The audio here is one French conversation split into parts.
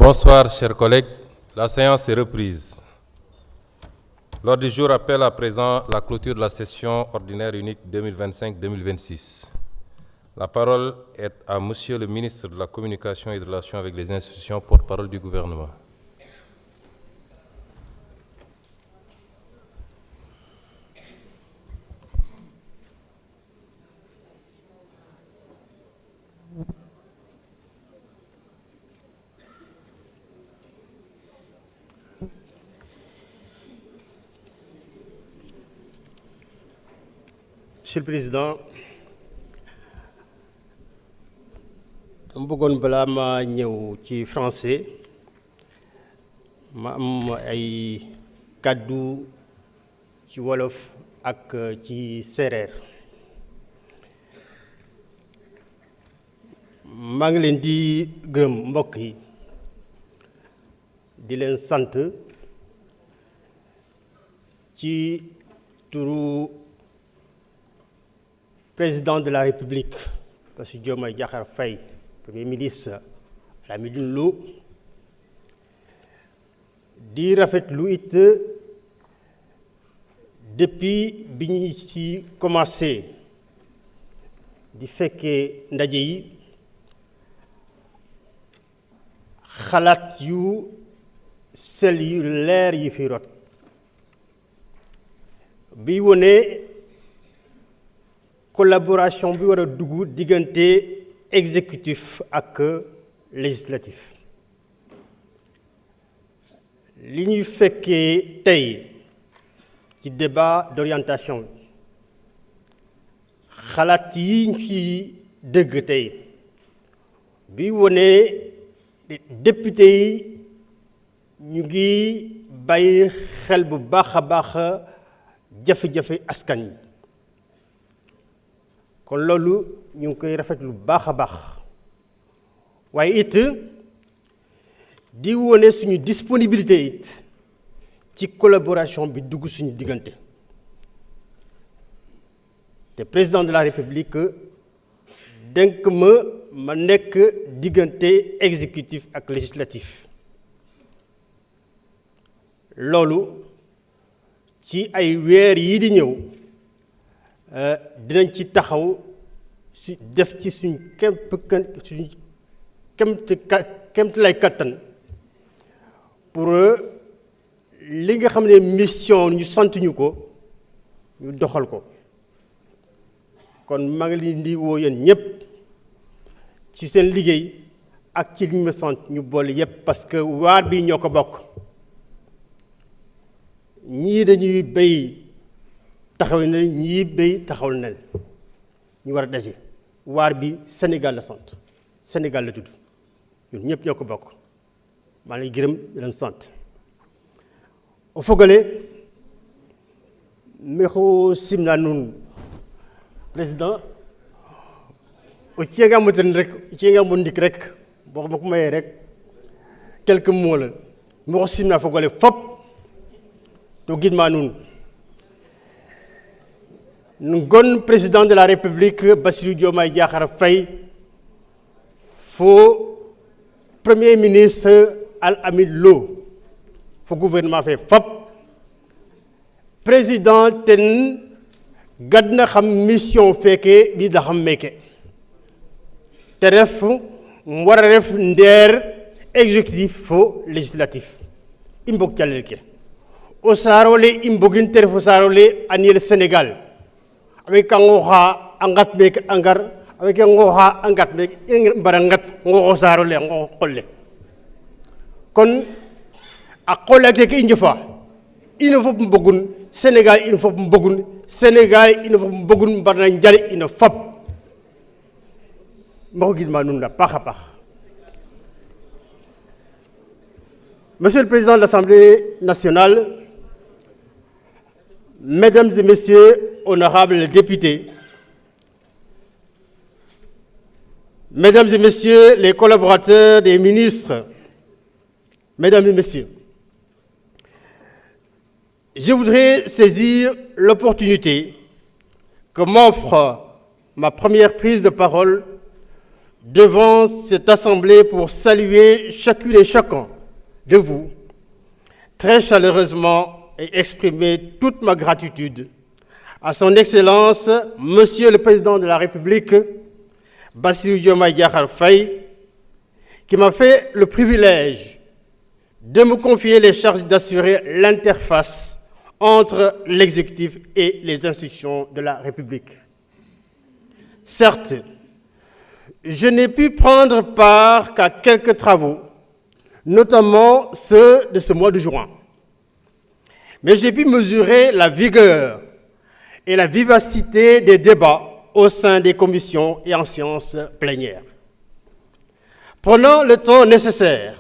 Bonsoir, chers collègues. La séance est reprise. L'ordre du jour appelle à présent la clôture de la session ordinaire unique 2025-2026. La parole est à Monsieur le ministre de la Communication et des Relations avec les institutions, porte-parole du gouvernement. Monsieur le Président, dama bëggoon balaa ma ñëw ci français ma am ay kàddu ci wolof ak ci séeréer. maa ngi leen di gërëm mbokk yi di leen sant ci turu Président de la République, Bassirou Diomaye Diakhar Faye, Premier ministre Lamine Lo, di rafetlu it depuis bi ñu ci commencé di fekkee ndaje yi xalaat yu sel yu leer yi fi rot bi wone collaboration bi war a dugg diggante exécutif ak législatif li ñuy fekkee tey ci débat d'orientation xalaat yi ñu ci dëgg tey bi wone député yi ñu ngi bàyyi xel bu baax a baax jafe-jafe askan yi kon loolu ñu ngi koy rafetlu bu baax a baax waaye it di wone suñu disponibilité it ci collaboration bi dugg suñu diggante te président de la république dénk ma nekk diggante exécutif ak législatif loolu ci ay weer yii di ñëw dinañ ci taxaw su def ci suñ kemt lay kattan pour li nga xam ne mission ñu sant ñu ko ñu doxal ko kon maa ngi leen di woo yéen ñëpp ci seen liggéey ak ci liñ ma sant ñu boole yépp parce que waar bi ñoo ko bokk ñii dañuy béy taxaw na ñii béy taxawal na ñu war a daje waar bi Sénégal la sant Sénégal la tudd ñun ñëpp ñoo ko bokk maa ngi gërëm di leen sant o fogole mexo simna nun président o cienga mo ten rek o cienga mo ndik rek boo ma ko mayee rek quelques mots la mexo simna fogole fop to gidma nun ngon président de la République Bassirou Diomaye Diakhar Faye fo premier ministre Lamine Lo fo gouvernement fe fop président ten gadna xam mission feke bi da xam meke te ref war a ref ndeer exécutif fo législatif i mbog calel ke o saarole i mbogin te ref o saarole annuel Sénégal avec ngoxa angat mek angar avec ngoxa angat mek mbara ngat ngoxo saaro le ngoxo qolle kon a qolle ke i njofa ino fop mbogun Sénégal ino fop mbogun Sénégal ino fop mbogun mbarna njale ino fop maxo gidma nuun la paax a paax. Monsieur le Président de l'Assemblée nationale, Mesdames et Messieurs, honorables députés, Mesdames et Messieurs les collaborateurs des ministres, Mesdames et Messieurs, je voudrais saisir l'opportunité que m'offre ma première prise de parole devant cette assemblée pour saluer chacune et chacun de vous très chaleureusement et exprimer toute ma gratitude à son Excellence, Monsieur le Président de la République, Bassirou Diomaye Diakhar Faye, qui m'a fait le privilège de me confier les charges d'assurer l'interface entre l'exécutif et les institutions de la République. Certes, je n'ai pu prendre part qu'à quelques travaux, notamment ceux de ce mois de juin. Mais j'ai pu mesurer la vigueur et la vivacité des débats au sein des commissions et en séance plénière. Prenant le temps nécessaire,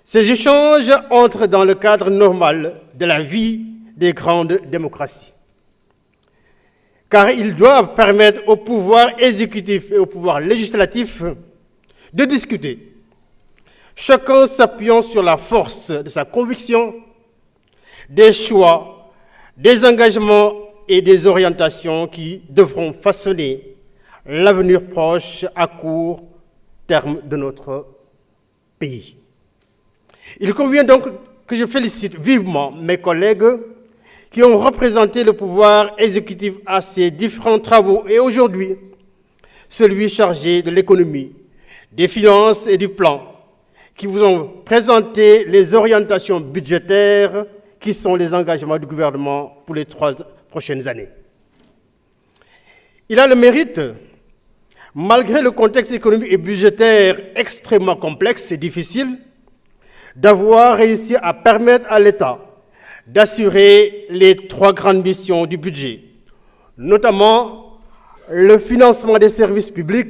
ces échanges entrent dans le cadre normal de la vie des grandes démocraties, car ils doivent permettre au pouvoir exécutif et au pouvoir législatif de discuter, chacun s'appuyant sur la force de sa conviction, des choix, des engagements et des orientations qui devront façonner l'avenir proche à court terme de notre pays. Il convient donc que je félicite vivement mes collègues qui ont représenté le pouvoir exécutif à ces différents travaux et aujourd'hui, celui chargé de l'économie, des finances et du plan, qui vous ont présenté les orientations budgétaires qui sont les engagements du gouvernement pour les 3 prochaines années. Il a le mérite, malgré le contexte économique et budgétaire extrêmement complexe et difficile, d'avoir réussi à permettre à l'État d'assurer les 3 grandes missions du budget, notamment le financement des services publics,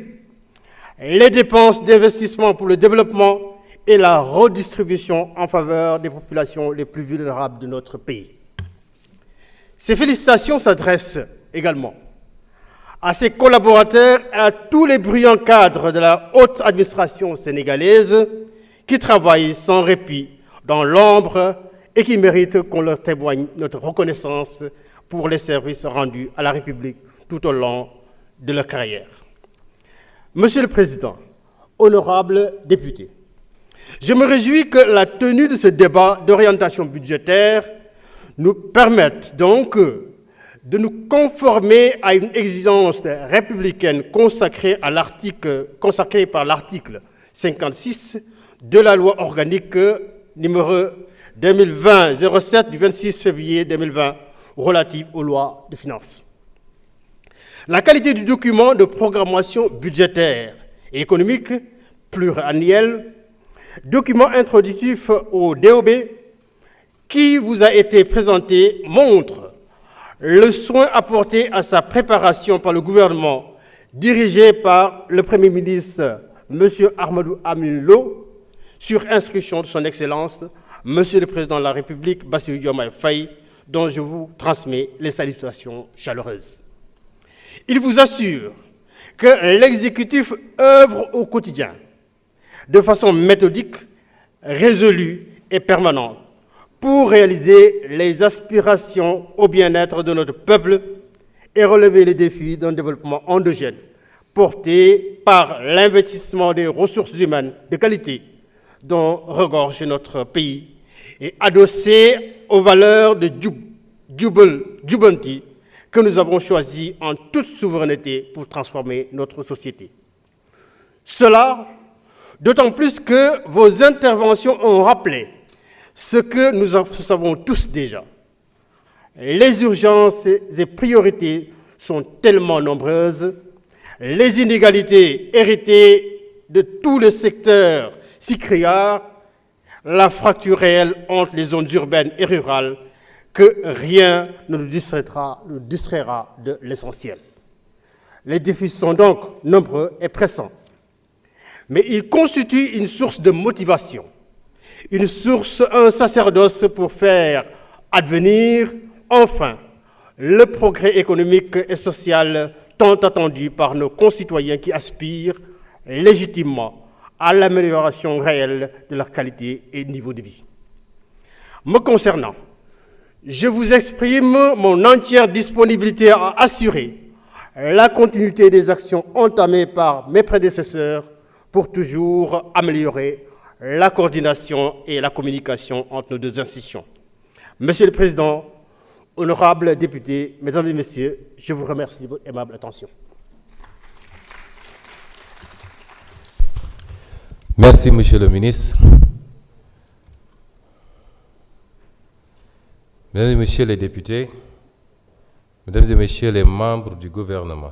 les dépenses d'investissement pour le développement et la redistribution en faveur des populations les plus vulnérables de notre pays. Ces félicitations s'adressent également à ses collaborateurs et à tous les brillants cadres de la haute administration sénégalaise qui travaillent sans répit dans l'ombre et qui méritent qu'on leur témoigne notre reconnaissance pour les services rendus à la République tout au long de leur carrière. Monsieur le Président, honorables députés, je me réjouis que la tenue de ce débat d'orientation budgétaire nous permette donc de nous conformer à une exigence républicaine consacrée par l'article 56 de la loi organique numéro 2020-07 du 26 février 2020 relative aux lois de finances. La qualité du document de programmation budgétaire et économique pluriannuel, document introductif au DOB, qui vous a été présenté montre le soin apporté à sa préparation par le gouvernement dirigé par le Premier ministre M. Ahmadou Amin Lo sur instruction de son Excellence M. le Président de la République Bassirou Diomaye Faye, dont je vous transmets les salutations chaleureuses. Il vous assure que l'exécutif œuvre au quotidien de façon méthodique, résolue et permanente pour réaliser les aspirations au bien-être de notre peuple et relever les défis d'un développement endogène porté par l'investissement des ressources humaines de qualité dont regorge notre pays et adossé aux valeurs de Jubanti que nous avons choisies en toute souveraineté pour transformer notre société. Cela, d'autant plus que vos interventions ont rappelé ce que nous savons tous déjà. Les urgences et priorités sont tellement nombreuses, les inégalités héritées de tous les secteurs si criards, la fracture réelle entre les zones urbaines et rurales, que rien ne nous distraira de l'essentiel. Les défis sont donc nombreux et pressants, mais ils constituent une source de motivation, un sacerdoce pour faire advenir, enfin, le progrès économique et social tant attendu par nos concitoyens qui aspirent légitimement à l'amélioration réelle de leur qualité et niveau de vie. Me concernant, je vous exprime mon entière disponibilité à assurer la continuité des actions entamées par mes prédécesseurs pour toujours améliorer la coordination et la communication entre nos deux institutions. Monsieur le Président, honorables députés, mesdames et messieurs, je vous remercie de votre aimable attention. Merci, Monsieur le ministre. Mesdames et Messieurs les députés, Mesdames et Messieurs les membres du gouvernement,